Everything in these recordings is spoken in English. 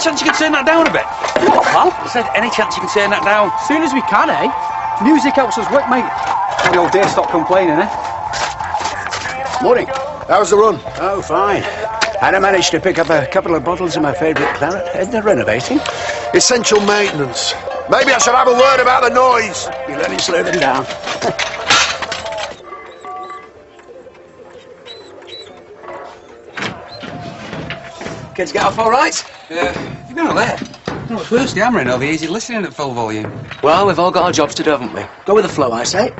chance you can turn that down a bit? What, pal? I said, any chance you can turn that down? As soon as we can, eh? Music helps us work, mate. The old dear stop complaining, eh? Morning. How's the run? Oh, fine. And I managed to pick up a couple of bottles of my favourite claret. Isn't it renovating? Essential maintenance. Maybe I should have a word about the noise. You'll only slow them down. Kids get off all right? You've been all there. Well, at first, the hammering over easy listening at full volume. Well, we've all got our jobs to do, haven't we? Go with the flow, I say.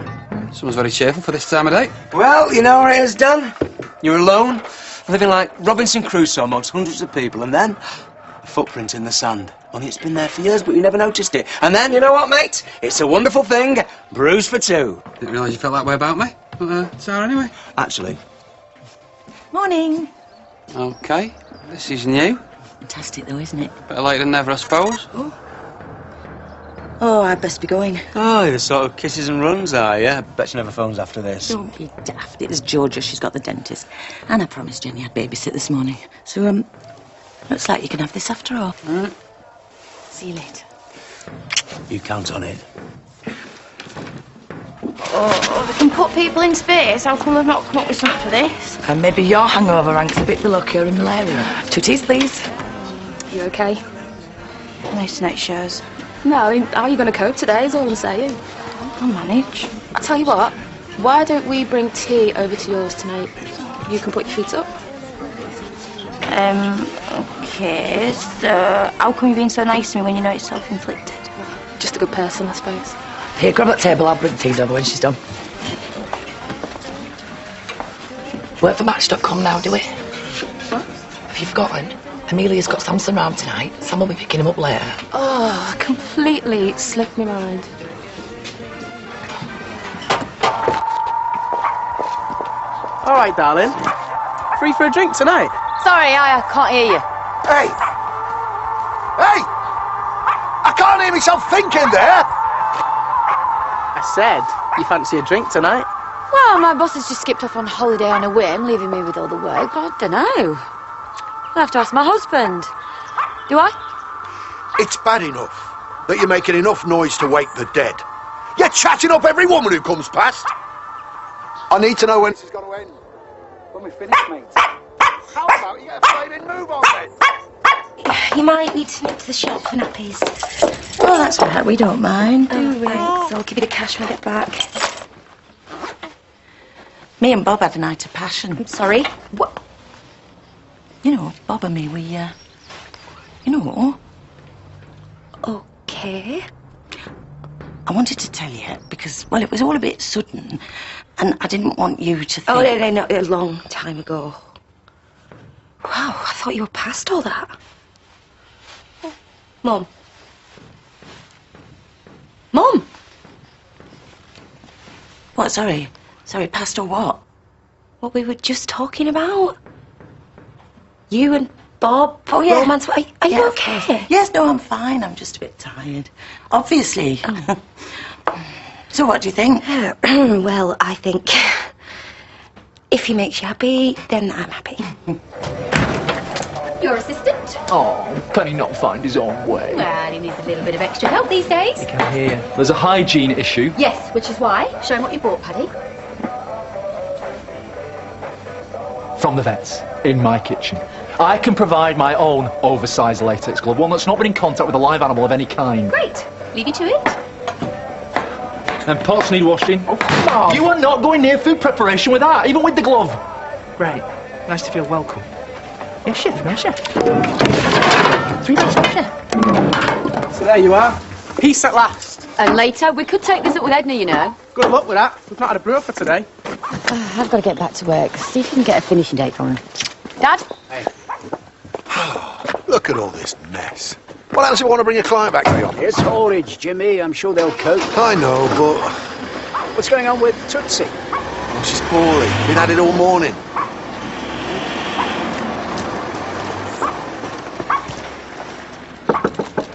Someone's very cheerful for this time of day. Well, you know what it is, Dan? You're alone, living like Robinson Crusoe amongst hundreds of people, and then a footprint in the sand. Only it's been there for years, but you never noticed it. And then, you know what, mate? It's a wonderful thing. Bruise for two. Didn't realise you felt that way about me. But, Sarah, anyway. Actually. Morning. OK. This is new. Fantastic, though, isn't it? Better late than never, I suppose. Oh, I'd best be going. Oh, the sort of kisses and runs, are you? Bet she never phones after this. Don't be daft. It was Georgia. She's got the dentist. And I promised Jenny I'd babysit this morning. So, looks like you can have this after all. All right. See you later. You count on it. Oh, they can put people in space. How come they've not come up with something for this? And maybe your hangover ranks a bit below curing malaria. Two teas, please. You okay? Nice night shows. No, how are you going to cope today is all I'm saying. I'll manage. I'll tell you what, why don't we bring tea over to yours tonight? You can put your feet up. Okay, so how come you're being so nice to me when you know it's self-inflicted? Just a good person, I suppose. Here, grab that table, I'll bring teas over when she's done. Work for Match.com now, do we? What? Have you forgotten? Amelia's got Samson round tonight. Sam will be picking him up later. Oh, completely slipped my mind. All right, darling. Free for a drink tonight. Sorry, I can't hear you. Hey! Hey! I can't hear myself thinking there! I said, you fancy a drink tonight? Well, my boss has just skipped off on holiday on a whim, leaving me with all the work. I don't know. I'll have to ask my husband. Do I? It's bad enough that you're making enough noise to wake the dead. You're chatting up every woman who comes past. I need to know when this is going to end. When we finish, mate. How about you get a flaming move on then? You might need to nip to the shop for nappies. Oh, that's all right. We don't mind, do we? So I'll give you the cash when I get back. Me and Bob had a night of passion. I'm sorry? What? You know, Bob and me, we, you know. Okay. I wanted to tell you because, well, it was all a bit sudden, and I didn't want you to think... Oh, no, a long time ago. Wow, I thought you were past all that. Mum. Mum! What, sorry? Sorry, past or what? What we were just talking about? You and Bob? Oh, yeah. Romance? Are Yeah, you of okay? Yes, no, I'm fine. I'm just a bit tired. Obviously. So what do you think? Well, I think if he makes you happy, then I'm happy. Your assistant? Oh, can he not find his own way? Well, he needs a little bit of extra help these days. I can hear. There's a hygiene issue. Yes, which is why. Show him what you bought, Paddy. From the vets, in my kitchen. I can provide my own oversized latex glove, one that's not been in contact with a live animal of any kind. Great. Leave you to it. And pots need washing. Oh, you are not going near food preparation with that, even with the glove. Great. Nice to feel welcome. Yes, chef. No, chef. 3 days later. So there you are. Peace at last. And later, we could take this up with Edna, you know. Good luck with that. We've not had a brewer for today. I've got to get back to work. See if you can get a finishing date for him. Dad? Hey. Look at all this mess. What else do you want to bring a client back to the office? It's haulage, Jimmy. I'm sure they'll cope. I know, but... What's going on with Tootsie? Oh, she's poorly. Been at it all morning.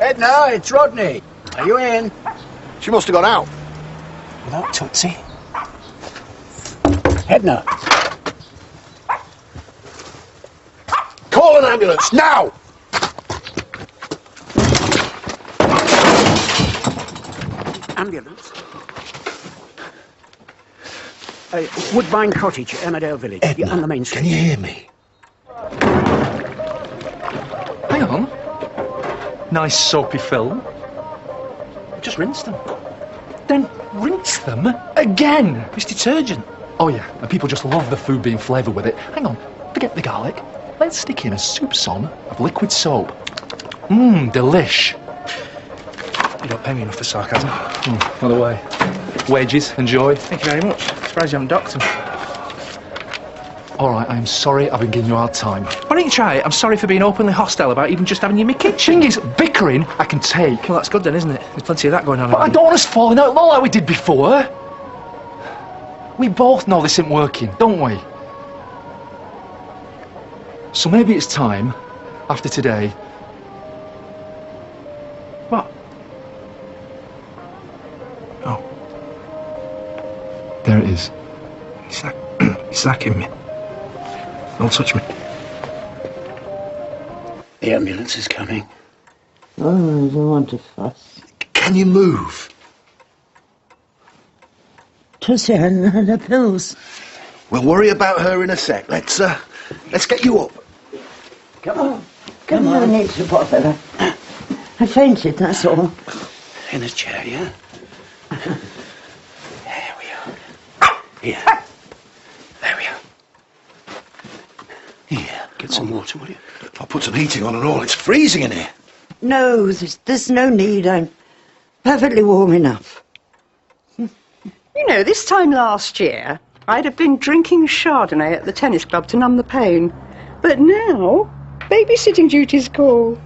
Edna, it's Rodney. Are you in? She must have gone out. Without Tootsie? Edna. Call an ambulance, now! Ambulance. Woodbine Cottage, Emmerdale Village. Edna, On the main street. can you hear me? Hang on. Nice soapy film. Just rinse them. Then rinse them again. It's detergent. Oh yeah, and people just love the food being flavoured with it. Hang on, forget the garlic. Let's stick in a soup son of liquid soap. Mmm, delish. You don't pay me enough for sarcasm. By the way, wages, enjoy. Thank you very much. Surprised you haven't docked them. All right, I'm sorry I've been giving you a hard time. Why don't you try it? I'm sorry for being openly hostile about even just having you in my kitchen. Thing is, bickering I can take. Well, that's good then, isn't it? There's plenty of that going on. But I don't want us falling out like we did before. We both know this isn't working, don't we? So maybe it's time, after today. What? Oh. There it is. He's sacking me. Don't touch me. The ambulance is coming. Oh, I don't want to fuss. Can you move? Tussie hadn't had her pills. We'll worry about her in a sec. Let's get you up. Come on. Come on. I need to bother her. I fainted, that's all. In a chair, yeah? There we are. Here. There we are. Here, get some water, will you? I'll put some heating on and all. It's freezing in here. No, there's no need. I'm perfectly warm enough. You know, this time last year, I'd have been drinking Chardonnay at the tennis club to numb the pain. But now, babysitting duties call.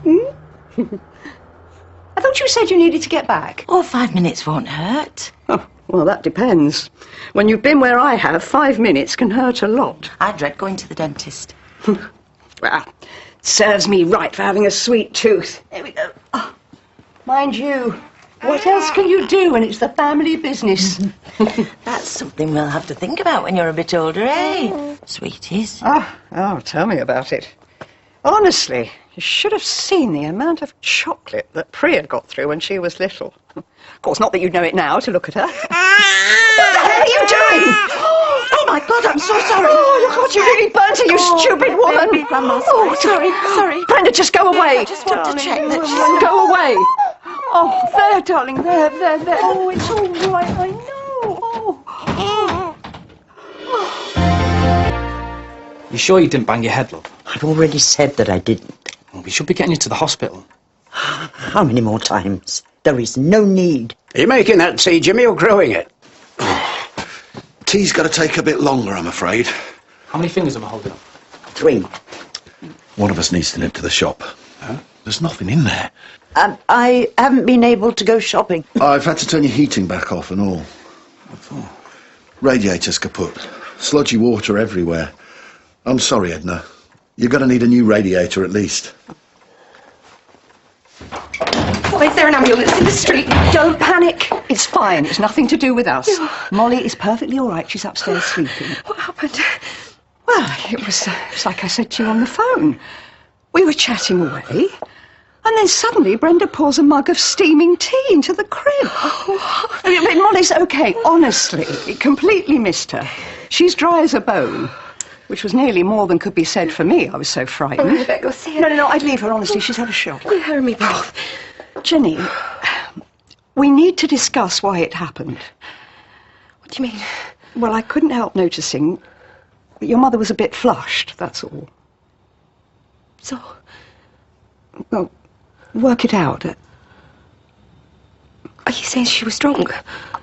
I thought you said you needed to get back. Oh, 5 minutes won't hurt. Oh, well, that depends. When you've been where I have, 5 minutes can hurt a lot. I dread going to the dentist. Well, serves me right for having a sweet tooth. There we go. Oh, mind you, what else can you do when it's the family business? That's something we'll have to think about when you're a bit older, eh? Sweeties. Oh, tell me about it. Honestly, you should have seen the amount of chocolate that Priya got through when she was little. Of course, not that you'd know it now to look at her. What the hell are you doing? Oh, my God, I'm so sorry. Oh, look what you really burnt her, you stupid woman. Baby, Grandma, Oh, sorry. Brenda, just go away. I just want to check that Go away. Oh, there, darling, there. Oh, it's all right, I know. You sure you didn't bang your head, love? I've already said that I didn't. Well, we should be getting you to the hospital. How many more times? There is no need. Are you making that tea, Jimmy, or growing it? Tea's got to take a bit longer, I'm afraid. How many fingers am I holding up? 3. One of us needs to nip to the shop. Huh? There's nothing in there. I haven't been able to go shopping. I've had to turn your heating back off and all. What for? Radiator's kaput. Sludgy water everywhere. I'm sorry, Edna. You're going to need a new radiator at least. Oh, is there an ambulance in the street? Don't panic. It's fine. It's nothing to do with us. Molly is perfectly all right. She's upstairs sleeping. What happened? Well, it was like I said to you on the phone. We were chatting away, and then suddenly Brenda pours a mug of steaming tea into the crib. I mean, Molly's okay, honestly. It completely missed her. She's dry as a bone, which was nearly more than could be said for me. I was so frightened. Oh, I better go see her. No, I'd leave her, honestly. She's had a shock. You heard me both. Jenny, we need to discuss why it happened. What do you mean? Well, I couldn't help noticing that your mother was a bit flushed, that's all. So? Well, work it out. Are you saying she was drunk?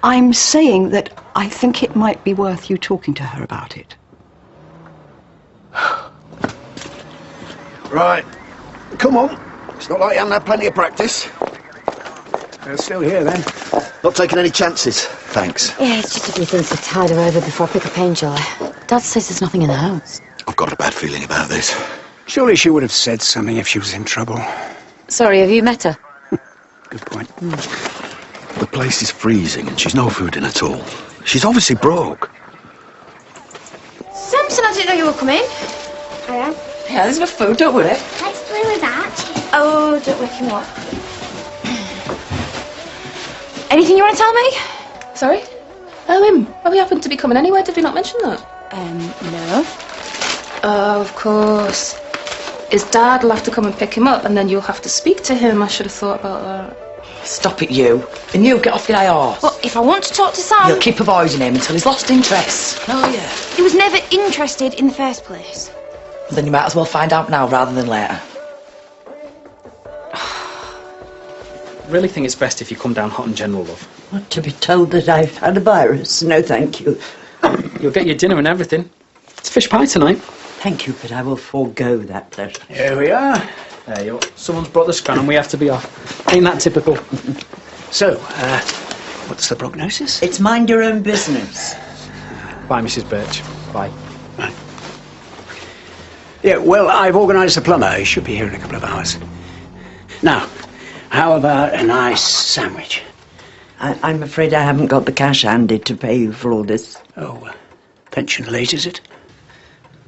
I'm saying that I think it might be worth you talking to her about it. Right. Come on. It's not like you haven't had plenty of practice. They're still here, then. Not taking any chances. Thanks. Yeah, it's just a few things to tide her over before I pick a painkiller. Dad says there's nothing in the house. I've got a bad feeling about this. Surely she would have said something if she was in trouble. Sorry, have you met her? Good point. The place is freezing and she's no food in at all. She's obviously broke. Samson, I didn't know you were coming. I am. Yeah, there's enough food, don't worry. Let's play with that. Oh, don't wake him up. Anything you want to tell me? Sorry? Well, we happened to be coming anywhere. Did we not mention that? No. Oh, of course. His dad will have to come and pick him up, and then you'll have to speak to him. I should have thought about that. Stop it, you. And you, get off your arse. Well, if I want to talk to Sam... You'll keep avoiding him until he's lost interest. Oh, yeah. He was never interested in the first place. Well, then you might as well find out now rather than later. Really think it's best if you come down hot and general, love. What, to be told that I've had a virus? No, thank you. You'll get your dinner and everything. It's fish pie tonight. Thank you, but I will forego that pleasure. Here we are. There you are. Someone's brought the scran and we have to be off. Ain't that typical? So, what's the prognosis? It's mind your own business. Bye, Mrs. Birch. Bye. Right. Yeah, well, I've organised the plumber. He should be here in a couple of hours. Now, how about a nice sandwich? I'm afraid I haven't got the cash handy to pay you for all this. Oh, pension late, is it?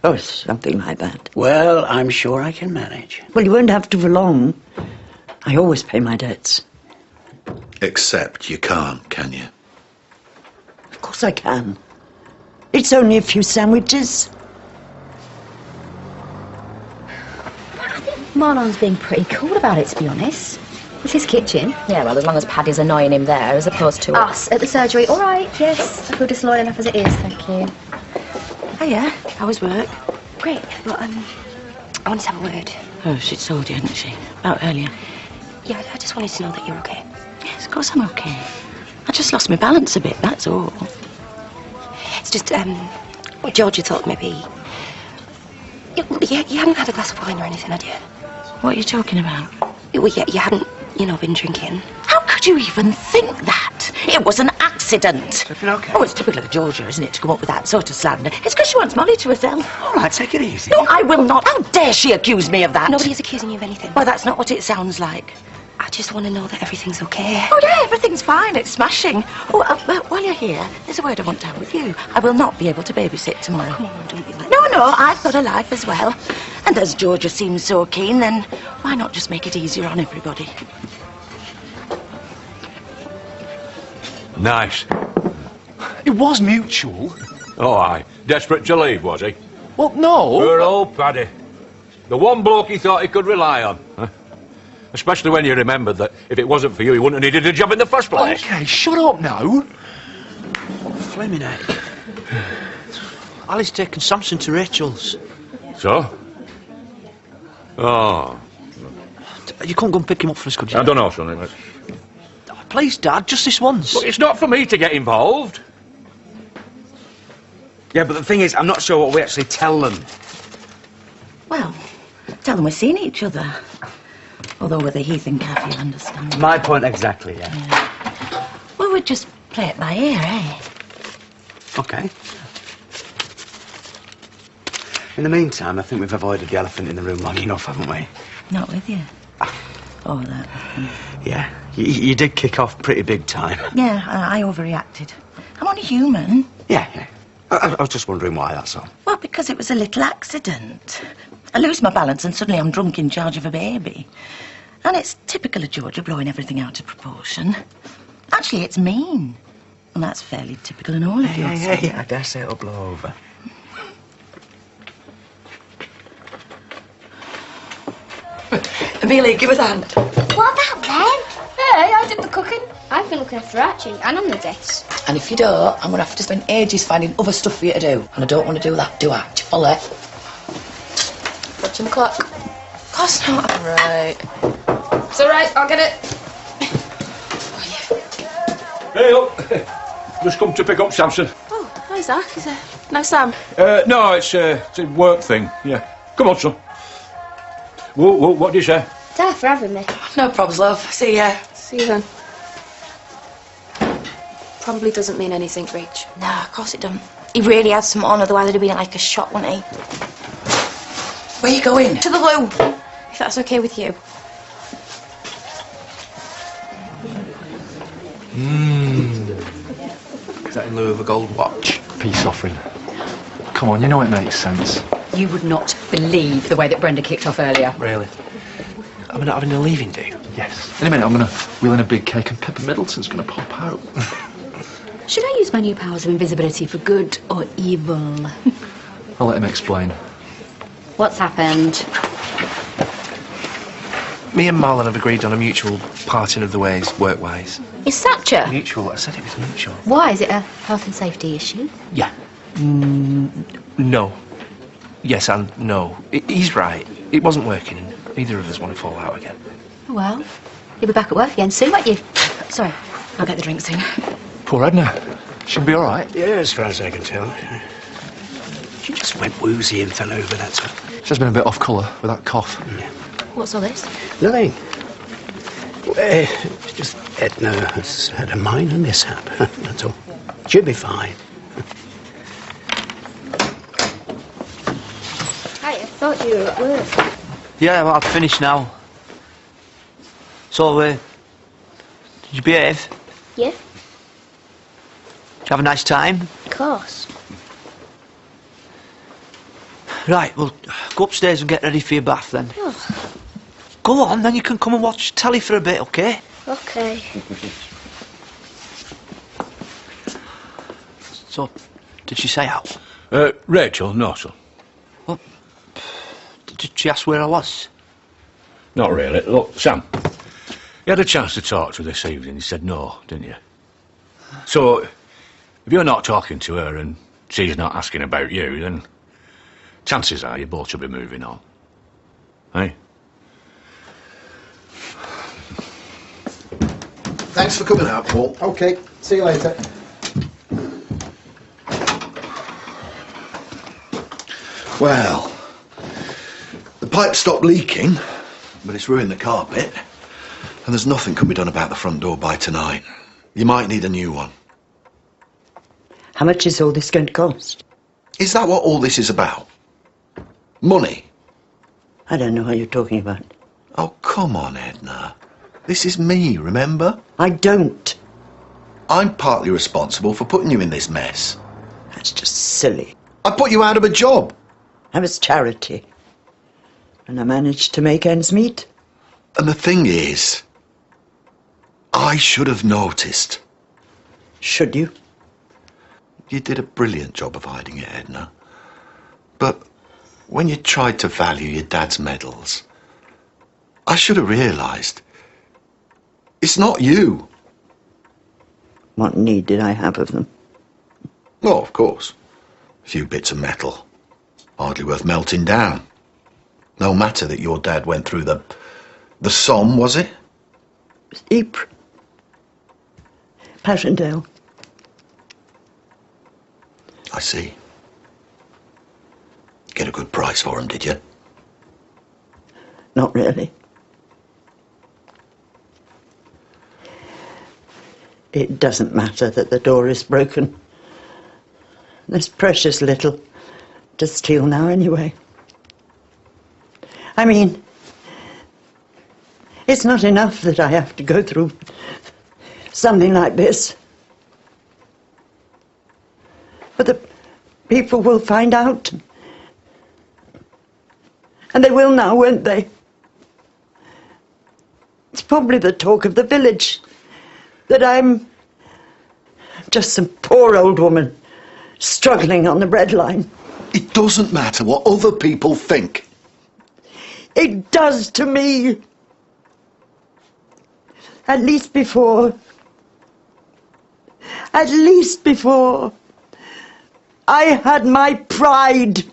Oh, something like that. Well, I'm sure I can manage. Well, you won't have to for long. I always pay my debts. Except you can't, can you? Of course I can. It's only a few sandwiches. I think Marlon's being pretty cool about it, to be honest. It's his kitchen. Yeah, well, as long as Paddy's annoying him there, as opposed to... Us at the surgery. All right, yes. I feel disloyal enough as it is, thank you. Oh, yeah? How was work? Great, but, I wanted to have a word. Oh, she'd told you, hadn't she? About earlier. Yeah, I just wanted to know that you're okay. Yes, of course I'm okay. I just lost my balance a bit, that's all. It's just, Georgia thought maybe... You hadn't had a glass of wine or anything, had you? What are you talking about? Well, you hadn't, been drinking. How could you even think that? It was an accident. Okay. Oh, it's typical of Georgia, isn't it, to come up with that sort of slander? It's because she wants Molly to herself. All right, take it easy. No, I will not. How dare she accuse me of that? Nobody's accusing you of anything. Well, that's not what it sounds like. I just want to know that everything's okay. Oh, yeah, everything's fine. It's smashing. Oh, while you're here, there's a word I want to have with you. I will not be able to babysit tomorrow. Come on, don't be like No, I've got a life as well. And as Georgia seems so keen, then why not just make it easier on everybody? Nice. It was mutual. Oh, aye. Desperate to leave, was he? Well, no. Poor old Paddy. The one bloke he thought he could rely on. Huh? Especially when you remembered that if it wasn't for you, he wouldn't have needed a job in the first place. Okay, shut up now. Fleming egg. Ali's taken Samson to Rachel's. So? Oh. You couldn't go and pick him up for us, could you? I don't know, son. Please, Dad, just this once. Look, it's not for me to get involved. Yeah, but the thing is, I'm not sure what we actually tell them. Well, tell them we're seeing each other. Although whether Heath and Kathy will understand. My point exactly, yeah. Well, we'd just play it by ear, eh? Okay. In the meantime, I think we've avoided the elephant in the room long enough, haven't we? Not with you. Oh, that. Yeah, you did kick off pretty big time. Yeah, I overreacted. I'm only human. Yeah. I was just wondering why, that's all. Well, because it was a little accident. I lose my balance and suddenly I'm drunk in charge of a baby. And it's typical of Georgia blowing everything out of proportion. Actually, it's mean. And that's fairly typical in all of yours. Yeah, I dare say it'll blow over. Amelia, give us a hand. What about them? Hey, I did the cooking. I've been looking after Archie and on the desk. And if you don't, I'm going to have to spend ages finding other stuff for you to do. And I don't want to do that, do I? Do you follow? Watching the clock. Of course not. Right. It's all right, I'll get it. Hey, up. Just come to pick up Samson. Oh, hi, Zach. No, Sam. No, it's a work thing, yeah. Come on, son. What do you say? Thanks for having me. No problems, love. See ya. See you then. Probably doesn't mean anything, Rach. No, of course it don't. He really had some honour, otherwise it'd have been like a shot, wouldn't he? Where you going? To the loo, if that's okay with you. Is that in lieu of a gold watch? Peace offering. Come on, you know it makes sense. You would not believe the way that Brenda kicked off earlier. Really? Am I not having a leaving do? Yes. In a minute, I'm going to wheel in a big cake and Pippa Middleton's going to pop out. Should I use my new powers of invisibility for good or evil? I'll let him explain. What's happened? Me and Marlon have agreed on a mutual parting of the ways, work-wise. Is Thatcher? Mutual? I said it was mutual. Why? Is it a health and safety issue? Yeah. No. Yes and no. He's right. It wasn't working. Neither of us want to fall out again. Well, you'll be back at work again soon, won't you? Sorry, I'll get the drinks soon. Poor Edna. She'll be all right. Yeah, as far as I can tell. She just went woozy and fell over, that's all. She's been a bit off colour with that cough. Yeah. What's all this? Nothing. It's just Edna has had a minor mishap, that's all. She'll be fine. Hi, I thought you were at work. Yeah, well, I've finished now. So, did you behave? Yeah, Did you have a nice time? of course. Right, well, go upstairs and get ready for your bath then. Oh, Go on, then you can come and watch telly for a bit, OK? okay. So, did she say out? Rachel, no, son. Well, did she ask where I was? Not really. Look, Sam, you had a chance to talk to her this evening. You said no, didn't you? So, if you're not talking to her and she's not asking about you, then chances are you both should be moving on. Hey? Thanks for coming out, Paul. OK, see you later. Well, the pipe stopped leaking, but it's ruined the carpet, and there's nothing can be done about the front door by tonight. You might need a new one. How much is all this going to cost? Is that what all this is about? Money? I don't know what you're talking about. Oh, come on, Edna. This is me, remember? I don't. I'm partly responsible for putting you in this mess. That's just silly. I put you out of a job. I was charity. And I managed to make ends meet. And the thing is, I should have noticed. Should you? You did a brilliant job of hiding it, Edna. But when you tried to value your dad's medals, I should have realised. It's not you. What need did I have of them? Well, of course. A few bits of metal. Hardly worth melting down. No matter that your dad went through the Somme, was it? Ypres. Passchendaele. I see. Get a good price for 'em, did you? Not really. It doesn't matter that the door is broken. There's precious little to steal now anyway. I mean, it's not enough that I have to go through something like this. But the people will find out. And they will now, won't they? It's probably the talk of the village. That I'm just some poor old woman struggling on the breadline. It doesn't matter what other people think. It does to me. At least before I had my pride.